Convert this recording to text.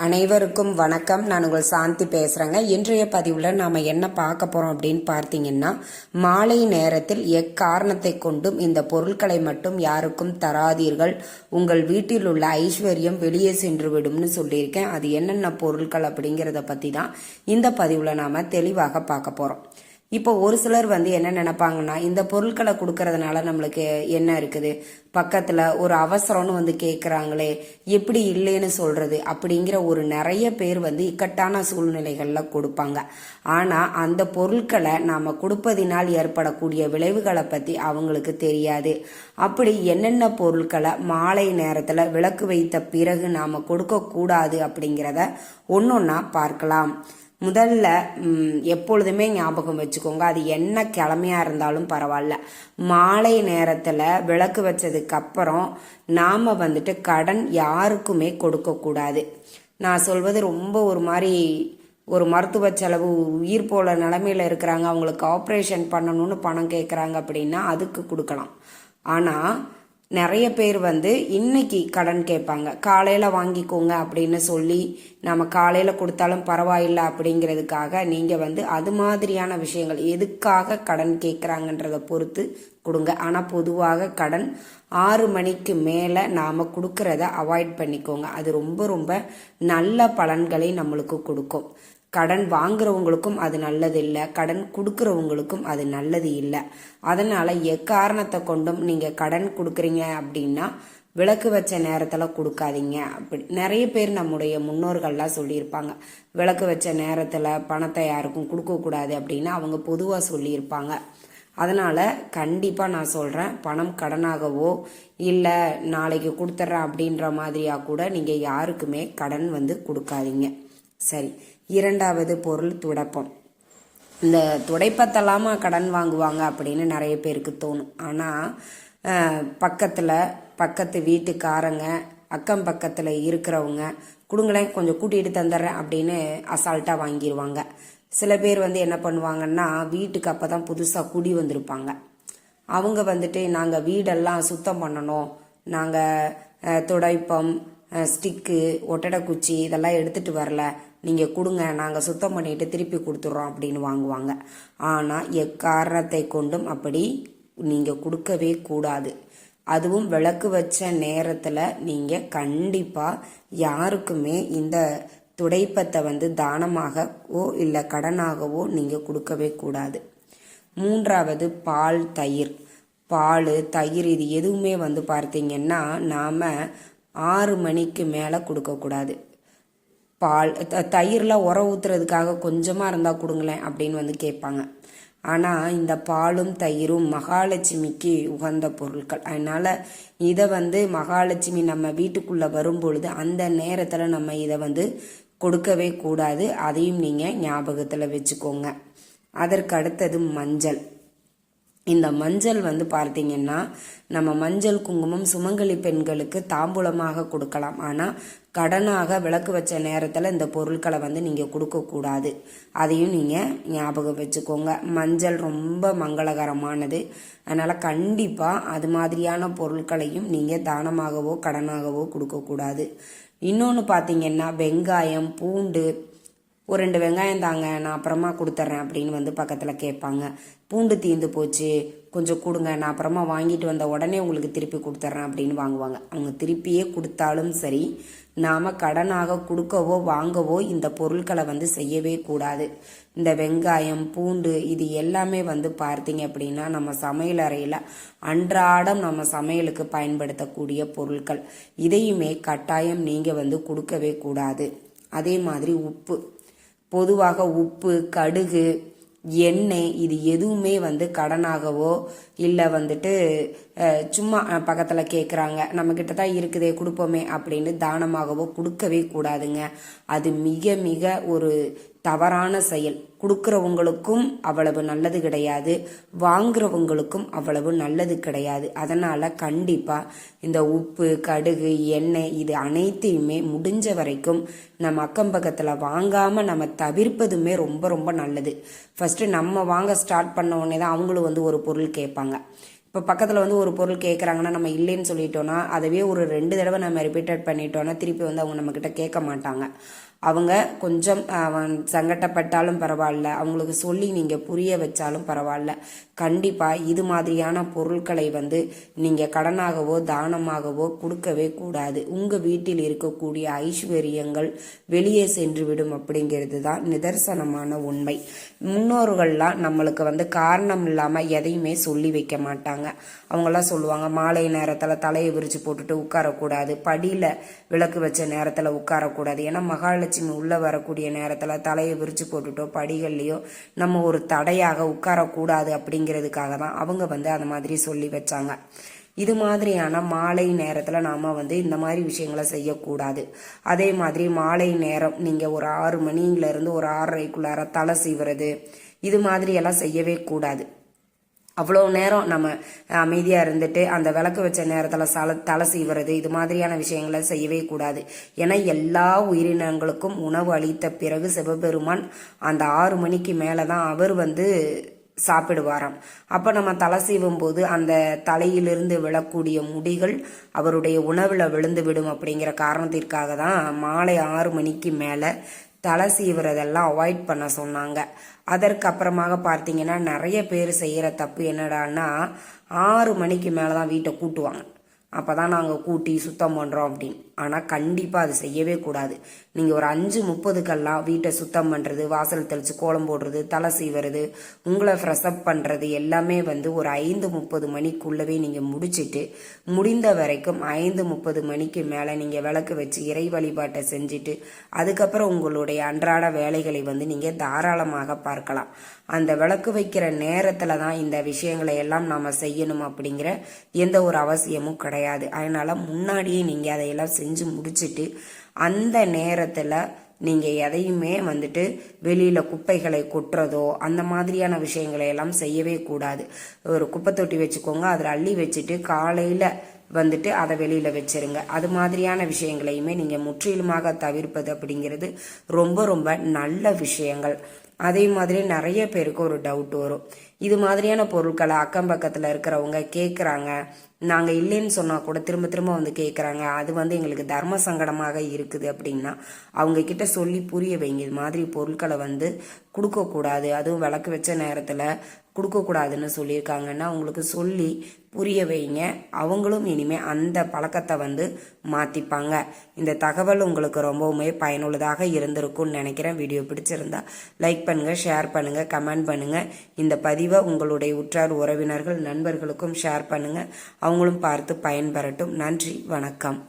அனைவருக்கும் வணக்கம். நான் உங்கள் சாந்தி பேசுகிறேங்க. இன்றைய பதிவில் நாம் என்ன பார்க்க போகிறோம் அப்படின்னு பார்த்தீங்கன்னா, மாலை நேரத்தில் எக்காரணத்தை கொண்டும் இந்த பொருட்களை மட்டும் யாருக்கும் தராதீர்கள், உங்கள் வீட்டில் உள்ள ஐஸ்வர்யம் வெளியே சென்று விடும்னு சொல்லியிருக்கேன். அது என்னென்ன பொருட்கள் அப்படிங்கிறத பற்றி தான் இந்த பதிவில் நாம் தெளிவாக பார்க்க போகிறோம். இப்போ ஒரு சிலர் என்ன நினைப்பாங்கன்னா, இந்த பொருட்களை கொடுக்கறதுனால நம்மளுக்கு என்ன இருக்குது, பக்கத்தில் ஒரு அவசரம்னு கேட்குறாங்களே, எப்படி இல்லைன்னு சொல்றது அப்படிங்கிற ஒரு நிறைய பேர் இக்கட்டான சூழ்நிலைகளில் கொடுப்பாங்க. ஆனால் அந்த பொருட்களை நாம் கொடுப்பதினால் ஏற்படக்கூடிய விளைவுகளை பற்றி அவங்களுக்கு தெரியாது. அப்படி என்னென்ன பொருட்களை மாலை நேரத்தில் விளக்கு வைத்த பிறகு நாம் கொடுக்கக்கூடாது அப்படிங்கிறத ஒன்றொன்னா பார்க்கலாம். முதல்ல எப்பொழுதுமே ஞாபகம் வச்சுக்கோங்க, அது என்ன கிழமையா இருந்தாலும் பரவாயில்ல, மாலை நேரத்தில் விளக்கு வச்சதுக்கு அப்புறம் நாம் கடன் யாருக்குமே கொடுக்கக்கூடாது. நான் சொல்வது ரொம்ப ஒரு மருத்துவ செலவு உயிர் போல நிலைமையில இருக்கிறாங்க, அவங்களுக்கு ஆப்ரேஷன் பண்ணணும்னு பணம் கேட்குறாங்க அப்படின்னா அதுக்கு கொடுக்கலாம். ஆனால் நிறைய பேர் இன்னைக்கு கடன் கேட்பாங்க, காலையில் வாங்கிக்கோங்க அப்படின்னு சொல்லி நம்ம காலையில் கொடுத்தாலும் பரவாயில்லை அப்படிங்கிறதுக்காக நீங்கள் அது மாதிரியான விஷயங்கள் எதுக்காக கடன் கேட்குறாங்கன்றதை பொறுத்து கொடுங்க. ஆனால் பொதுவாக கடன் 6 மணிக்கு மேலே நாம் கொடுக்கறத அவாய்ட் பண்ணிக்கோங்க. அது ரொம்ப ரொம்ப நல்ல பலன்களை நம்மளுக்கு கொடுக்கும். கடன் வாங்குறவங்களுக்கும் அது நல்லது இல்லை, கடன் கொடுக்குறவங்களுக்கும் அது நல்லது இல்லை. அதனால எக்காரணத்தை கொண்டும் நீங்கள் கடன் கொடுக்குறீங்க அப்படின்னா விளக்கு வச்ச நேரத்தில் கொடுக்காதீங்க. அப்படி நிறைய பேர் நம்முடைய முன்னோர்கள்லாம் சொல்லியிருப்பாங்க, விளக்கு வச்ச நேரத்தில் பணத்தை யாருக்கும் கொடுக்கக்கூடாது அப்படின்னு அவங்க பொதுவாக சொல்லியிருப்பாங்க. அதனால் கண்டிப்பாக நான் சொல்கிறேன், பணம் கடனாகவோ இல்லை நாளைக்கு கொடுத்துட்றேன் அப்படின்ற மாதிரியாக கூட நீங்கள் யாருக்குமே கடன் கொடுக்காதீங்க. சரி, இரண்டாவது பொருள் துடைப்பம். இந்த துடைப்பத்தெல்லாமா கடன் வாங்குவாங்க அப்படின்னு நிறைய பேருக்கு தோணும். ஆனால் பக்கத்து வீட்டுக்காரங்க, அக்கம் பக்கத்தில் இருக்கிறவங்க கொடுங்களேன் கொஞ்சம் கூட்டிகிட்டு தந்துடுறேன் அப்படின்னு அசால்ட்டாக வாங்கிடுவாங்க. சில பேர் என்ன பண்ணுவாங்கன்னா, வீட்டுக்கு அப்போ தான் புதுசாக குடி வந்திருப்பாங்க. அவங்க நாங்கள் வீடெல்லாம் சுத்தம் பண்ணணும், நாங்கள் துடைப்பம், ஸ்டிக்கு, ஒட்டடை குச்சி இதெல்லாம் எடுத்துகிட்டு வரல, நீங்கள் கொடுங்க, நாங்கள் சுத்தம் பண்ணிட்டு திருப்பி கொடுத்துட்றோம் அப்படின்னு வாங்குவாங்க. ஆனால் எக்காரணத்தை கொண்டும் அப்படி நீங்கள் கொடுக்கவே கூடாது. அதுவும் விளக்கு வச்ச நேரத்தில் நீங்கள் கண்டிப்பாக யாருக்குமே இந்த துடைப்பத்தை தானமாகவோ இல்லை கடனாகவோ நீங்கள் கொடுக்கவே கூடாது. மூன்றாவது பால், தயிர். பால், தயிர் இது எதுவுமே பார்த்தீங்கன்னா நாம் 6 மணிக்கு மேலே கொடுக்கக்கூடாது. பால், தயிரில் உர ஊற்றுறதுக்காக கொஞ்சமாக இருந்தால் கொடுங்களேன் அப்படின்னு கேட்பாங்க. ஆனால் இந்த பாலும் தயிரும் மகாலட்சுமிக்கு உகந்த பொருட்கள். அதனால் இதை மகாலட்சுமி நம்ம வீட்டுக்குள்ளே வரும்பொழுது அந்த நேரத்தில் நம்ம இதை கொடுக்கவே கூடாது. அதையும் நீங்கள் ஞாபகத்தில் வச்சுக்கோங்க. அதற்கு அடுத்தது மஞ்சள். இந்த மஞ்சள் பார்த்தீங்கன்னா, நம்ம மஞ்சள் குங்குமம் சுமங்கலி பெண்களுக்கு தாம்பூலமாக கொடுக்கலாம். ஆனால் கடனாக விளக்கு வச்ச நேரத்தில் இந்த பொருட்களை நீங்கள் கொடுக்கக்கூடாது. அதையும் நீங்கள் ஞாபகம் வச்சுக்கோங்க. மஞ்சள் ரொம்ப மங்களகரமானது. அதனால் கண்டிப்பாக அது மாதிரியான பொருட்களையும் நீங்கள் தானமாகவோ கடனாகவோ கொடுக்கக்கூடாது. இன்னொன்று பார்த்தீங்கன்னா, வெங்காயம், பூண்டு, ஒரு 2 வெங்காயம் தாங்க, நான் அப்புறமா கொடுத்துட்றேன் அப்படின்னு பக்கத்தில் கேட்பாங்க. பூண்டு தீந்து போச்சு, கொஞ்சம் கொடுங்க, நான் அப்புறமா வாங்கிட்டு வந்த உடனே உங்களுக்கு திருப்பி கொடுத்துட்றேன் அப்படின்னு வாங்குவாங்க. அவங்க திருப்பியே கொடுத்தாலும் சரி, நாம் கடனாக கொடுக்கவோ வாங்கவோ இந்த பொருட்களை செய்யவே கூடாது. இந்த வெங்காயம், பூண்டு இது எல்லாமே பார்த்தீங்க அப்படின்னா நம்ம சமையல் அறையில் அன்றாடம் நம்ம சமையலுக்கு பயன்படுத்தக்கூடிய பொருட்கள். இதையுமே கட்டாயம் நீங்கள் கொடுக்கவே கூடாது. அதே மாதிரி உப்பு. பொதுவாக உப்பு, கடுகு, எண்ணெய் இது எதுவுமே கடனாகவோ இல்லை சும்மா பக்கத்தில் கேட்குறாங்க, நம்மக்கிட்ட தான் இருக்குதே கொடுப்போமே அப்படின்னு தானமாகவோ கொடுக்கவே கூடாதுங்க. அது மிக மிக ஒரு தவறான செயல். கொடுக்குறவங்களுக்கும் அவ்வளவு நல்லது கிடையாது, வாங்குறவங்களுக்கும் அவ்வளவு நல்லது கிடையாது. அதனால் கண்டிப்பாக இந்த உப்பு, கடுகு, எண்ணெய் இது அனைத்தையுமே முடிஞ்ச வரைக்கும் நம்ம அக்கம் பக்கத்தில் வாங்காமல் நம்ம தவிர்ப்பதுமே ரொம்ப ரொம்ப நல்லது. ஃபஸ்ட்டு நம்ம வாங்க ஸ்டார்ட் பண்ண உடனே தான் அவங்களும் ஒரு பொருள் கேட்பாங்க. இப்போ பக்கத்தில் வந்து ஒரு பொருள் கேட்குறாங்கன்னா நம்ம இல்லைன்னு சொல்லிட்டோன்னா அதவே ஒரு 2 தடவை நம்ம ரிப்பீட்டட் பண்ணிட்டோன்னா திருப்பி வந்து அவங்க நம்மக்கிட்ட கேட்க மாட்டாங்க. அவங்க கொஞ்சம் சங்கடப்பட்டாலும் பரவாயில்ல, அவங்களுக்கு சொல்லி நீங்கள் புரிய வச்சாலும் பரவாயில்ல, கண்டிப்பாக இது மாதிரியான பொருட்களை வந்து நீங்கள் கடனாகவோ தானமாகவோ கொடுக்கவே கூடாது. உங்கள் வீட்டில் இருக்கக்கூடிய ஐஸ்வர்யங்கள் வெளியே சென்று விடும் அப்படிங்கிறது தான் நிதர்சனமான உண்மை. முன்னோர்கள்லாம் நம்மளுக்கு வந்து காரணம் இல்லாமல் எதையுமே சொல்லி வைக்க மாட்டாங்க. அவங்களாம் சொல்லுவாங்க, மாலை நேரத்தில் தலையை விரித்து போட்டுட்டு உட்காரக்கூடாது, படியில் விளக்கு வச்ச நேரத்தில் உட்காரக்கூடாது. ஏன்னா மகாலட்சுமி உள்ளே வரக்கூடிய நேரத்தில் தலையை விரித்து போட்டுட்டோ படிகள்லையோ நம்ம ஒரு தடையாக உட்காரக்கூடாது அப்படிங்கிறதுக்காக தான் அவங்க வந்து அந்த மாதிரி சொல்லி வச்சாங்க. இது மாதிரியான மாலை நேரத்தில் நாம் வந்து இந்த மாதிரி விஷயங்களை செய்யக்கூடாது. அதே மாதிரி மாலை நேரம் நீங்கள் ஒரு 6 மணிலேருந்து ஒரு 6:30க்குள்ளார தலை சீவுறது இது மாதிரியெல்லாம் செய்யவே கூடாது. அவ்வளோ நேரம் நம்ம அமைதியாக இருந்துட்டு அந்த விளக்கு வச்ச நேரத்தில் தலை சீவுறது இது மாதிரியான விஷயங்களை செய்யவே கூடாது. ஏன்னா எல்லா உயிரினங்களுக்கும் உணவு அளித்த பிறகு சிவபெருமான் அந்த 6 மணிக்கு மேலே தான் அவர் வந்து சாப்பிடுவாராம். அப்போ நம்ம தலை சீவும் போது அந்த தலையிலிருந்து விழக்கூடிய முடிகள் அவருடைய உணவில் விழுந்து விடும் அப்படிங்கிற காரணத்திற்காக தான் மாலை 6 மணிக்கு மேலே தலை சீவுறதெல்லாம் அவாய்ட் பண்ண சொன்னாங்க. அதற்கப்புறமாக பார்த்தீங்கன்னா நிறைய பேர் செய்கிற தப்பு என்னடான்னா 6 மணிக்கு மேலே தான் வீட்டை கூட்டுவாங்க. அப்போ தான் நாங்கள் கூட்டி சுத்தம் பண்ணுறோம் அப்படின்னு. ஆனால் கண்டிப்பாக அது செய்யவே கூடாது. நீங்கள் ஒரு 5:30க்கெல்லாம் வீட்டை சுத்தம் பண்ணுறது, வாசல் தெளித்து கோலம் போடுறது, தலை சீவுறது, உங்களை ஃப்ரெஷ்அப் பண்ணுறது எல்லாமே வந்து ஒரு 5:30 மணிக்குள்ளவே நீங்கள் முடிச்சுட்டு முடிந்த வரைக்கும் 5:30 மணிக்கு மேலே நீங்கள் விளக்கு வச்சு இறை வழிபாட்டை செஞ்சுட்டு அதுக்கப்புறம் உங்களுடைய அன்றாட வேலைகளை வந்து நீங்கள் தாராளமாக பார்க்கலாம். அந்த விளக்கு வைக்கிற நேரத்தில் தான் இந்த விஷயங்களை எல்லாம் நாம் செய்யணும் அப்படிங்கிற எந்த ஒரு அவசியமும் கிடையாது. அதனால் முன்னாடியே நீங்கள் அதையெல்லாம் செஞ்சு முடிச்சுட்டு அந்த நேரத்தில் நீங்கள் எதையுமே வந்துட்டு வெளியில் குப்பைகளை கொட்டுறதோ அந்த மாதிரியான விஷயங்களை எல்லாம் செய்யவே கூடாது. ஒரு குப்பை தொட்டி வச்சுக்கோங்க, அதில் அள்ளி வச்சுட்டு காலையில் வந்துட்டு அதை வெளியில் வச்சிருங்க. அது மாதிரியான விஷயங்களையுமே நீங்கள் முற்றிலுமாக தவிர்ப்பது அப்படிங்கிறது ரொம்ப ரொம்ப நல்ல விஷயங்கள். அதே மாதிரி நிறைய பேருக்கு ஒரு டவுட் வரும், இது மாதிரியான பொருட்களை அக்கம் பக்கத்தில் இருக்கிறவங்க கேட்குறாங்க, நாங்கள் இல்லைன்னு சொன்னால் கூட திரும்ப திரும்ப வந்து கேட்குறாங்க, அது வந்து எங்களுக்கு தர்ம சங்கடமாக இருக்குது அப்படின்னா அவங்கக்கிட்ட சொல்லி புரிய வைங்க. இது மாதிரி பொருட்களை வந்து கொடுக்கக்கூடாது, அதுவும் விளக்கு வச்ச நேரத்தில் கொடுக்கக்கூடாதுன்னு சொல்லியிருக்காங்கன்னா அவங்களுக்கு சொல்லி புரிய வைங்க. அவங்களும் இனிமேல் அந்த பழக்கத்தை வந்து மாற்றிப்பாங்க. இந்த தகவல் உங்களுக்கு ரொம்பவுமே பயனுள்ளதாக இருந்திருக்கும்னு நினைக்கிறேன். வீடியோ பிடிச்சிருந்தா லைக் பண்ணுங்கள், ஷேர் பண்ணுங்கள், கமெண்ட் பண்ணுங்கள். இந்த பதிவை உங்களுடைய உற்றார் உறவினர்கள் நண்பர்களுக்கும் ஷேர் பண்ணுங்கள். அவங்களும் பார்த்து பயன்பெறட்டும். நன்றி, வணக்கம்.